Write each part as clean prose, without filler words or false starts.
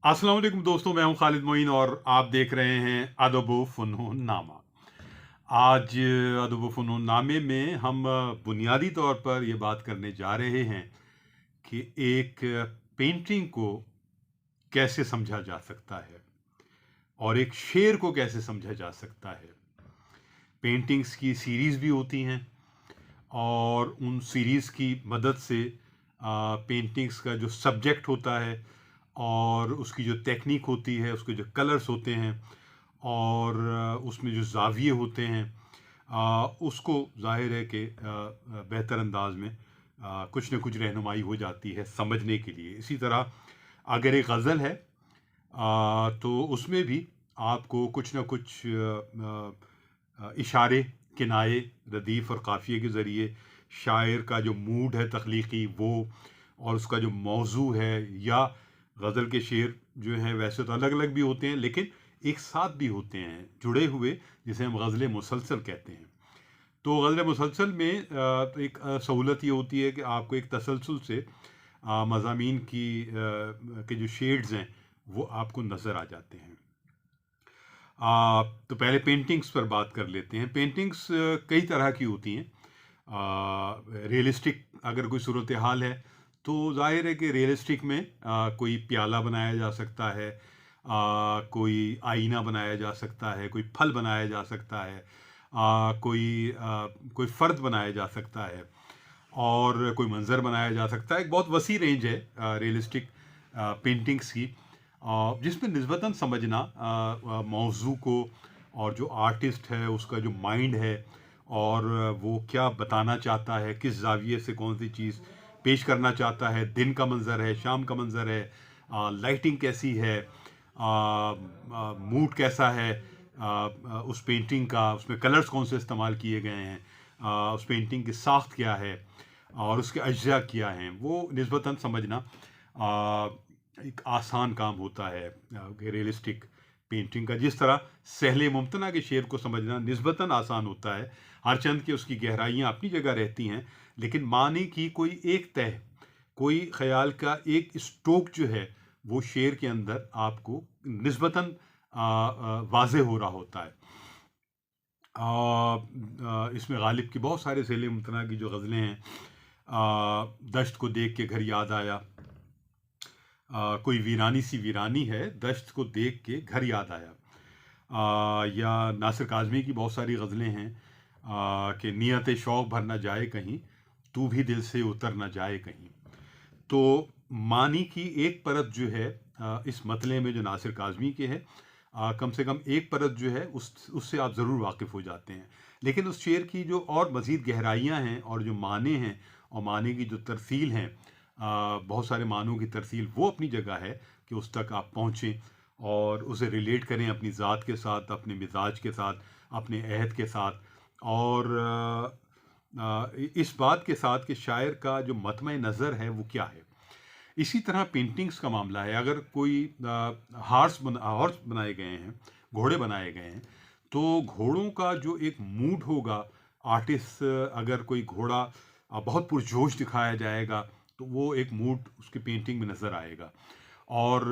अस्सलाम वालेकुम दोस्तों, मैं हूं खालिद मोइन और आप देख रहे हैं अदब फ़नून नामा। आज अदब फ़नून नामे में हम बुनियादी तौर पर ये बात करने जा रहे हैं कि एक पेंटिंग को कैसे समझा जा सकता है और एक शेर को कैसे समझा जा सकता है। पेंटिंग्स की सीरीज़ भी होती हैं और उन सीरीज़ की मदद से पेंटिंग्स का जो सब्जेक्ट होता है और उसकी जो टेक्निक होती है, उसके जो कलर्स होते हैं और उसमें जो ज़ाविये होते हैं, उसको ज़ाहिर है कि बेहतर अंदाज में कुछ न कुछ रहनुमाई हो जाती है समझने के लिए। इसी तरह अगर एक गज़ल है तो उसमें भी आपको कुछ न कुछ इशारे, किनाए, रदीफ़ और काफ़िये के ज़रिए शायर का जो मूड है तख्लीक़ी वो और उसका जो मौज़ू है या गज़ल के शेर जो हैं वैसे तो अलग-अलग भी होते हैं लेकिन एक साथ भी होते हैं, जुड़े हुए, जिसे हम गज़ल मुसलसल कहते हैं। तो गज़ल मुसलसल में एक सहूलत ये होती है कि आपको एक तसलसल से मज़ामीन के जो शेड्स हैं वो आपको नज़र आ जाते हैं। तो पहले पेंटिंग्स पर बात कर लेते हैं। पेंटिंग्स कई तरह की होती हैं। रियलिस्टिक अगर कोई सूरत हाल है तो ज़ाहिर है कि रियलिस्टिक में कोई प्याला बनाया जा सकता है, कोई आईना बनाया जा सकता है, कोई फल बनाया जा सकता है, कोई फ़र्द बनाया जा सकता है और कोई मंज़र बनाया जा सकता है। एक बहुत वसी रेंज है रियलिस्टिक पेंटिंग्स की, जिसमें निस्बतन समझना मौज़ू को और जो आर्टिस्ट है उसका जो माइंड है और वो क्या बताना चाहता है, किस ज़ाविये से कौन सी चीज़ पेश करना चाहता है, दिन का मंज़र है, शाम का मंज़र है, लाइटिंग कैसी है, मूड कैसा है, उस पेंटिंग का, उसमें कलर्स कौन से इस्तेमाल किए गए हैं, उस पेंटिंग की साख्त क्या है और उसके अज्जा क्या हैं, वो निस्बतन समझना एक आसान काम होता है रियलिस्टिक पेंटिंग का। जिस तरह सहले मुमतना के शेर को समझना निस्बतन आसान होता है, हरचंद कि उसकी गहराइयाँ अपनी जगह रहती हैं, लेकिन मानी की कोई एक तह, कोई ख़याल का एक स्ट्रोक जो है वो शेर के अंदर आपको निस्बतन वाज़ेह हो रहा होता है। इसमें गालिब की बहुत सारे सहले मुमतना की जो गज़लें हैं, दश्त को देख के घर याद आया, कोई वीरानी सी वीरानी है, दश्त को देख के घर याद आया, या नासिर काज़मी की बहुत सारी गज़लें हैं कि नियत शौक़ भर ना जाए कहीं, तू भी दिल से उतर ना जाए कहीं। तो मानी की एक परत जो है इस मतले में जो नासिर काज़मी के है, कम से कम एक परत जो है उससे आप ज़रूर वाकिफ़ हो जाते हैं। लेकिन उस शेर की जो और मज़ीद गहराइयाँ हैं और जो माने हैं और माने की जो तरसील हैं, बहुत सारे मानों की तरसील वो अपनी जगह है कि उस तक आप पहुँचें और उसे रिलेट करें अपनी ज़ात के साथ, अपने मिजाज के साथ, अपने अहद के साथ और इस बात के साथ कि शायर का जो मतमे नज़र है वो क्या है। इसी तरह पेंटिंग्स का मामला है। अगर कोई हॉर्स बनाए गए हैं, घोड़े बनाए गए हैं, तो घोड़ों का जो एक मूड होगा, आर्टिस्ट अगर कोई घोड़ा बहुत पुरजोश दिखाया जाएगा तो वो एक मूड उसकी पेंटिंग में नज़र आएगा और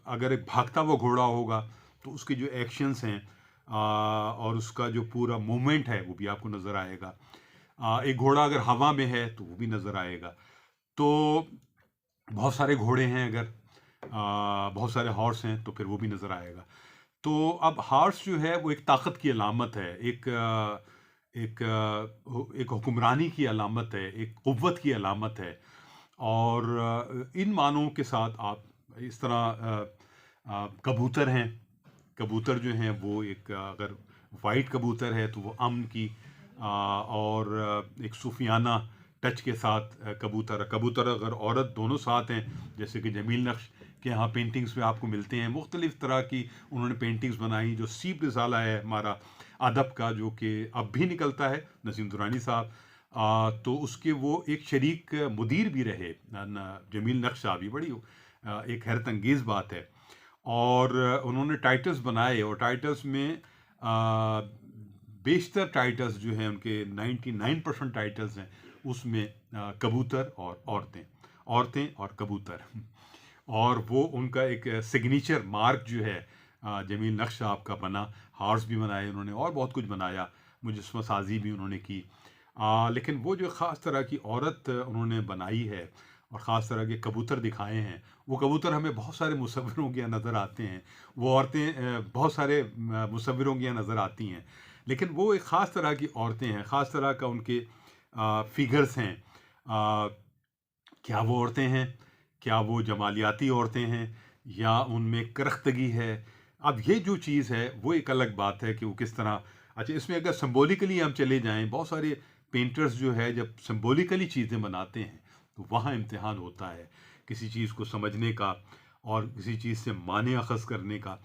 अगर एक भागता हुआ घोड़ा होगा तो उसके जो एक्शंस हैं और उसका जो पूरा मूवमेंट है वो भी आपको नज़र आएगा। एक घोड़ा अगर हवा में है तो वो भी नज़र आएगा। तो बहुत सारे घोड़े हैं अगर, बहुत सारे हॉर्स हैं तो फिर वो भी नज़र आएगा। तो अब हॉर्स जो है वो एक ताकत की अलामत है, एक हुक्मरानी की अलामत है, एक क़ुव्वत की अलामत है और इन मानों के साथ आप इस तरह कबूतर हैं, कबूतर जो हैं वो एक अगर वाइट कबूतर है तो वो अमन की और एक सूफियाना टच के साथ कबूतर कबूतर अगर औरत दोनों साथ हैं, जैसे कि जमील नक्श के यहाँ पेंटिंग्स में आपको मिलते हैं मुख्तलिफ़ तरह की उन्होंने पेंटिंग्स बनाई। जो सीप रिसाला है हमारा अदब का जो कि अब भी निकलता है, नसीम दुरानी साहब, तो उसके वो एक शरीक मुदीर भी रहे जमील नक्श साहब, ये बड़ी एक हैरत अंगेज़ बात है। और उन्होंने टाइटल्स बनाए और टाइटल्स में बेशतर टाइटल्स जो हैं उनके 99% टाइटल्स हैं उसमें कबूतर और औरतें, औरतें और कबूतर। और वो उनका एक सिग्नेचर मार्क जो है जमील नक्श साहब का बना। हार्स भी बनाए उन्होंने और बहुत कुछ बनाया, मुजस्समा साजी भी उन्होंने की। लेकिन वो जो ख़ास तरह की औरत उन्होंने बनाई है और ख़ास तरह के कबूतर दिखाए हैं, वो कबूतर हमें बहुत सारे मुसव्विरों के यहाँ नज़र आते हैं, वो औरतें बहुत सारे मुसव्विरों के यहाँ नज़र आती हैं, लेकिन वो एक ख़ास तरह की औरतें हैं, ख़ास तरह का उनके फिगर्स हैं। क्या वो औरतें हैं? क्या वो जमालियाती औरतें हैं या उनमें करख्तगी है? अब ये जो चीज़ है वो एक अलग बात है कि वो किस तरह। अच्छा, इसमें अगर सिंबॉलिकली हम चले जाएं, बहुत सारे पेंटर्स जो है जब सिंबॉलिकली चीज़ें बनाते हैं तो वहाँ इम्तिहान होता है किसी चीज़ को समझने का और किसी चीज़ से माने अखज़ करने का।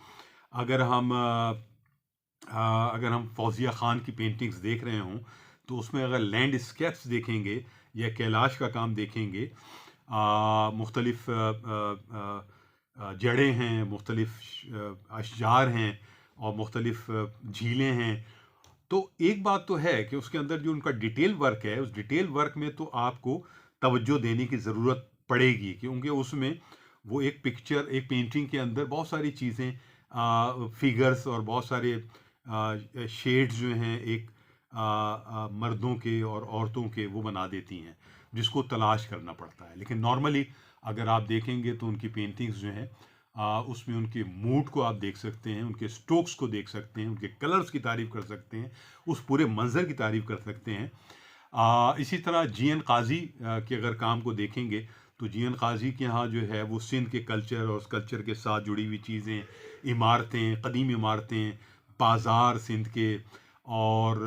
अगर हम अगर हम फौजिया ख़ान की पेंटिंग्स देख रहे हों तो उसमें अगर लैंडस्केप्स देखेंगे या कैलाश का काम देखेंगे, मुख्तलिफ जड़ें हैं, मुख्तलिफ अशजार हैं और मुख्तलिफ झीलें हैं। तो एक बात तो है कि उसके अंदर जो उनका डिटेल वर्क है, उस डिटेल वर्क में तो आपको तवज्जो देने की ज़रूरत पड़ेगी, क्योंकि उसमें वो एक पिक्चर, एक पेंटिंग के अंदर बहुत सारी चीज़ें, फिगर्स और बहुत सारे शेड्स जो हैं एक मर्दों के और औरतों के, वो बना देती हैं जिसको तलाश करना पड़ता है। लेकिन नॉर्मली अगर आप देखेंगे तो उनकी पेंटिंग्स जो हैं उसमें उनके मूड को आप देख सकते हैं, उनके स्ट्रोक्स को देख सकते हैं, उनके कलर्स की तारीफ़ कर सकते हैं, उस पूरे मंज़र की तारीफ़ कर सकते हैं। इसी तरह जी एन काज़ी के अगर काम को देखेंगे तो जी एन काज़ी के यहाँ जो है वो सिंध के कल्चर और उस कल्चर के साथ जुड़ी हुई चीज़ें, इमारतें, कदीम इमारतें, बाज़ार सिंध के और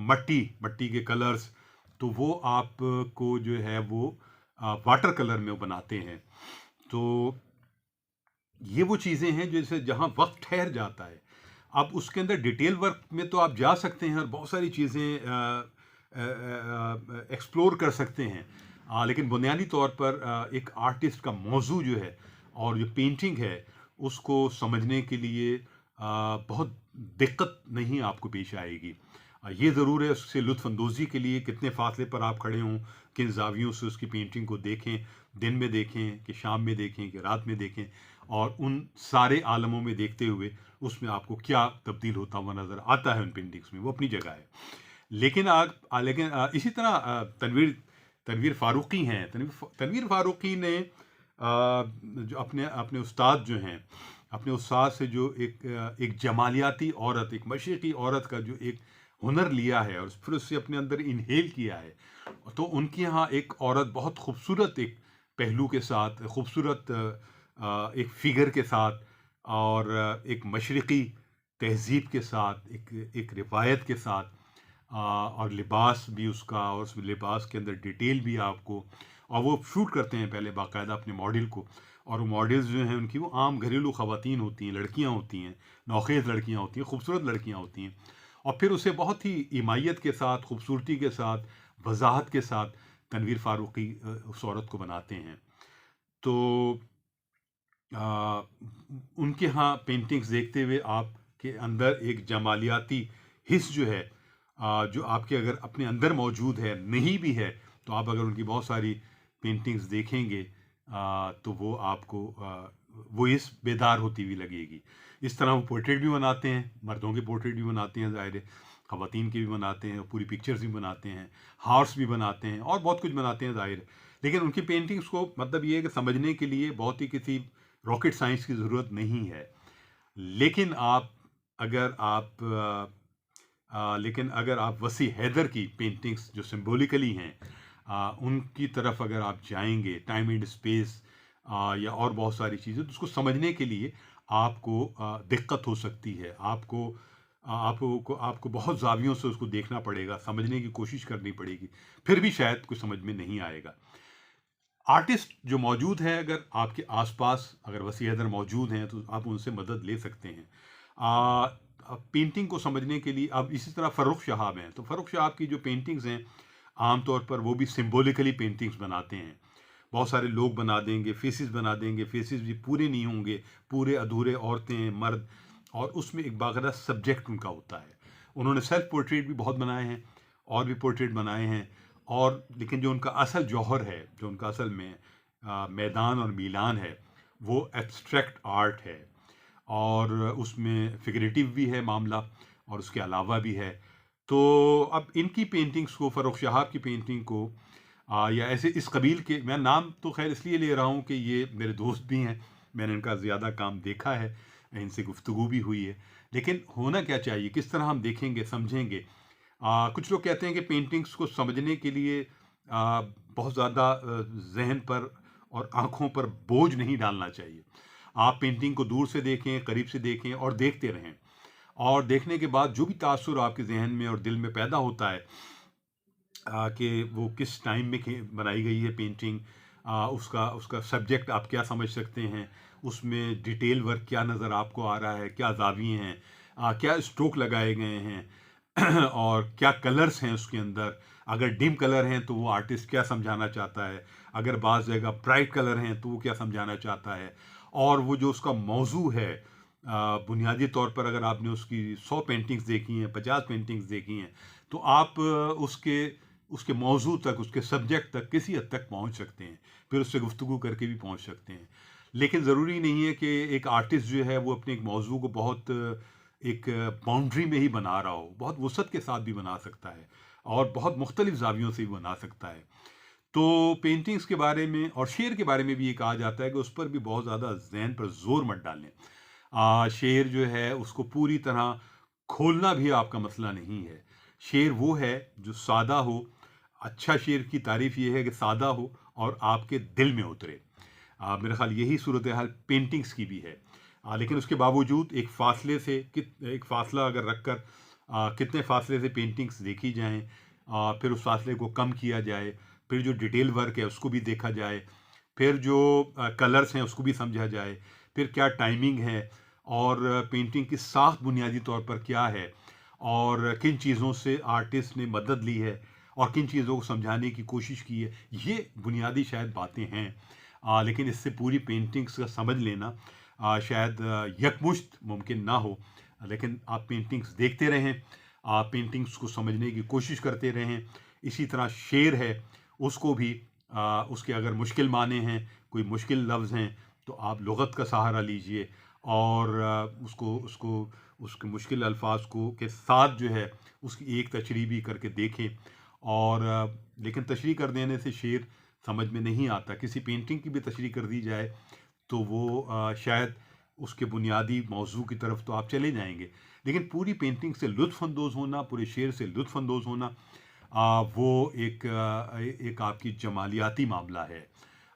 मट्टी के कलर्स, तो वो आपको जो है वो वाटर कलर में वो बनाते हैं। तो ये वो चीज़ें हैं जैसे जहाँ वक्त ठहर जाता है। अब उसके अंदर डिटेल वर्क में तो आप जा सकते हैं और बहुत सारी चीज़ें एक्सप्लोर कर सकते हैं, लेकिन बुनियादी तौर पर एक आर्टिस्ट का मौजू जो है और जो पेंटिंग है उसको समझने के लिए बहुत दिक्कत नहीं आपको पेश आएगी। ये ज़रूर है उससे लुत्फ़अंदोज़ी के लिए कितने फासले पर आप खड़े हों, किन ज़ावियों से उसकी पेंटिंग को देखें, दिन में देखें कि शाम में देखें कि रात में देखें, और उन सारे आलमों में देखते हुए उसमें आपको क्या तब्दील होता हुआ नज़र आता है उन पेंटिंग्स में, वो अपनी जगह है। लेकिन इसी तरह तनवीर तनवीर फ़ारूक़ी हैं। तनवीर फ़ारूक़ी ने जो अपने अपने उस्ताद जो हैं, अपने उस्ताद से जो एक जमालियाती औरत, एक मशरिक़ी औरत का जो एक हुनर लिया है और फिर उससे अपने अंदर इनहेल किया है, तो उनके यहाँ एक औरत बहुत खूबसूरत एक पहलू के साथ, खूबसूरत एक फ़िगर के साथ और एक मशरिक़ी तहज़ीब के साथ, एक रिवायत के साथ, और लिबास भी उसका, और उस लिबास के अंदर डिटेल भी आपको, और वो शूट करते हैं पहले बाकायदा अपने मॉडल को, और वो मॉडल्स जो हैं उनकी वो आम घरेलू ख़वातीन होती हैं, लड़कियां होती हैं, नौखेज़ लड़कियां होती हैं, खूबसूरत लड़कियां होती हैं, और फिर उसे बहुत ही इमायत के साथ, खूबसूरती के साथ, वजाहत के साथ तनवीर फ़ारूक़ी उस औरत को बनाते हैं। तो उनके यहाँ पेंटिंग्स देखते हुए आपके अंदर एक जमालियाती हिस्स जो है, जो आपके अगर अपने अंदर मौजूद है, नहीं भी है, तो आप अगर उनकी बहुत सारी पेंटिंग्स देखेंगे तो वो आपको वो इस बेदार होती हुई लगेगी। इस तरह वो पोर्ट्रेट भी बनाते हैं, मर्दों के पोर्ट्रेट भी बनाते हैं, ज़ाहिर है ख़वातीन के भी बनाते हैं, पूरी पिक्चर्स भी बनाते हैं, हार्स भी बनाते हैं और बहुत कुछ बनाते हैं, ज़ाहिर है। लेकिन उनकी पेंटिंग्स को मतलब ये है कि समझने के लिए बहुत ही किसी रॉकेट साइंस की ज़रूरत नहीं है। लेकिन लेकिन अगर आप वसी हैदर की पेंटिंग्स जो सिंबॉलिकली हैं, उनकी तरफ अगर आप जाएंगे, टाइम एंड स्पेस या और बहुत सारी चीज़ें, तो उसको समझने के लिए आपको दिक्कत हो सकती है। आपको बहुत ज़ावियों से उसको देखना पड़ेगा, समझने की कोशिश करनी पड़ेगी, फिर भी शायद कुछ समझ में नहीं आएगा। आर्टिस्ट जो मौजूद हैं अगर आपके आसपास, अगर वसी हैदर मौजूद हैं तो आप उनसे मदद ले सकते हैं पेंटिंग को समझने के लिए। अब इसी तरह फ़र्रुख शहाब हैं, तो फ़र्रुख शहाब की जो पेंटिंग्स हैं आमतौर पर वो भी सिंबॉलिकली पेंटिंग्स बनाते हैं। बहुत सारे लोग बना देंगे, फेसेस बना देंगे, फेसेस भी पूरे नहीं होंगे, पूरे अधूरे, औरतें, मर्द, और उसमें एक बाकायदा सब्जेक्ट उनका होता है। उन्होंने सेल्फ पोर्ट्रेट भी बहुत बनाए हैं और भी पोर्ट्रेट बनाए हैं, और लेकिन जो उनका असल जौहर है, जो उनका असल में मैदान और मीलान है, वो एब्स्ट्रैक्ट आर्ट है, और उसमें फिगरेटिव भी है मामला और उसके अलावा भी है। तो अब इनकी पेंटिंग्स को, फ़र्रुख शहाब की पेंटिंग को, या ऐसे इस कबील के, मैं नाम तो खैर इसलिए ले रहा हूँ कि ये मेरे दोस्त भी हैं, मैंने इनका ज़्यादा काम देखा है, इनसे गुफ्तगू भी हुई है। लेकिन होना क्या चाहिए, किस तरह हम देखेंगे, समझेंगे? कुछ लोग कहते हैं कि पेंटिंग्स को समझने के लिए बहुत ज़्यादा ज़हन पर और आँखों पर बोझ नहीं डालना चाहिए। आप पेंटिंग को दूर से देखें, करीब से देखें और देखते रहें, और देखने के बाद जो भी तासुर आपके ज़हन में और दिल में पैदा होता है कि वो किस टाइम में बनाई गई है पेंटिंग, उसका उसका सब्जेक्ट आप क्या समझ सकते हैं, उसमें डिटेल वर्क क्या नज़र आपको आ रहा है, क्या ज़ाविये हैं, क्या स्ट्रोक लगाए गए हैं और क्या कलर्स हैं उसके अंदर। अगर डिम कलर हैं तो वो आर्टिस्ट क्या समझाना चाहता है, अगर बाज़ जगह ब्राइट कलर हैं तो वो क्या समझाना चाहता है, और वो जो उसका मौजू है, बुनियादी तौर पर अगर आपने उसकी 100 पेंटिंग्स देखी हैं, 50 पेंटिंग्स देखी हैं, तो आप उसके उसके मौजू तक, उसके सब्जेक्ट तक किसी हद तक पहुंच सकते हैं, फिर उससे गुफ्तगू करके भी पहुंच सकते हैं। लेकिन ज़रूरी नहीं है कि एक आर्टिस्ट जो है वो अपने एक मौजू को बहुत एक बाउंड्री में ही बना रहा हो, बहुत वसअत के साथ भी बना सकता है और बहुत मुख्तलिफ ज़ावियों से भी बना सकता है। तो पेंटिंग्स के बारे में और शेर के बारे में भी ये कहा जाता है कि उस पर भी बहुत ज़्यादा ज़हन पर जोर मत डालें। शेर जो है उसको पूरी तरह खोलना भी आपका मसला नहीं है। शेर वो है जो सादा हो। अच्छा शेर की तारीफ ये है कि सादा हो और आपके दिल में उतरे। मेरा ख्याल यही सूरत हाल पेंटिंग्स की भी है। लेकिन उसके बावजूद एक फासले से एक फासला अगर रखकर कितने फासले से पेंटिंग्स देखी जाएं, फिर उस फासले को कम किया जाए, फिर जो डिटेल वर्क है उसको भी देखा जाए, फिर जो कलर्स हैं उसको भी समझा जाए, फिर क्या टाइमिंग है, और पेंटिंग की साख बुनियादी तौर पर क्या है, और किन चीज़ों से आर्टिस्ट ने मदद ली है और किन चीज़ों को समझाने की कोशिश की है, ये बुनियादी शायद बातें हैं। लेकिन इससे पूरी पेंटिंग्स का समझ लेना शायद यकमुश्त मुमकिन ना हो। लेकिन आप पेंटिंग्स देखते रहें, आप पेंटिंग्स को समझने की कोशिश करते रहें। इसी तरह शेर है, उसको भी उसके अगर मुश्किल माने हैं, कोई मुश्किल लफ्ज़ हैं, तो आप लुग़त का सहारा लीजिए और उसको उसको उसके मुश्किल अल्फाज को के साथ जो है उसकी एक तशरीह भी करके देखें। और लेकिन तशरीह कर देने से शेर समझ में नहीं आता। किसी पेंटिंग की भी तशरीह कर दी जाए तो वो शायद उसके बुनियादी मौजू की तरफ तो आप चले जाएंगे, लेकिन पूरी पेंटिंग से लुत्फ़अंदोज़ होना, पूरे शेर से लुत्फ़अंदोज़ होना, वो एक आपकी जमालियाती मामला है।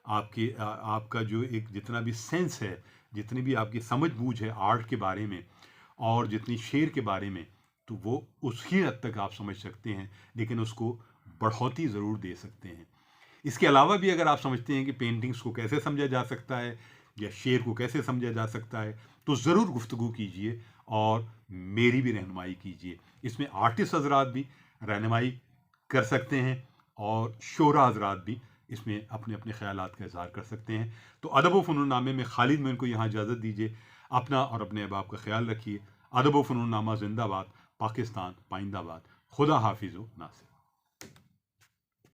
आपका जो एक जितना भी सेंस है, जितनी भी आपकी समझ बूझ है आर्ट के बारे में और जितनी शेर के बारे में, तो वो उसी हद तक आप समझ सकते हैं, लेकिन उसको बढ़ोतरी ज़रूर दे सकते हैं। इसके अलावा भी अगर आप समझते हैं कि पेंटिंग्स को कैसे समझा जा सकता है या शेर को कैसे समझा जा सकता है, तो ज़रूर गुफ्तगू कीजिए और मेरी भी रहनुमाई कीजिए। इसमें आर्टिस्ट हज़रात भी रहनुमाई कर सकते हैं और शोरा हज़रात भी इसमें अपने अपने ख़यालात का इज़हार कर सकते हैं। तो अदब व फ़नून नामे में खालिद मोइन को यहाँ इजाज़त दीजिए। अपना और अपने अहबाब का ख्याल रखिए। अदब व फ़नून नामा ज़िंदाबाद, पाकिस्तान पाइंदाबाद। खुदा हाफिज़ व नासिर।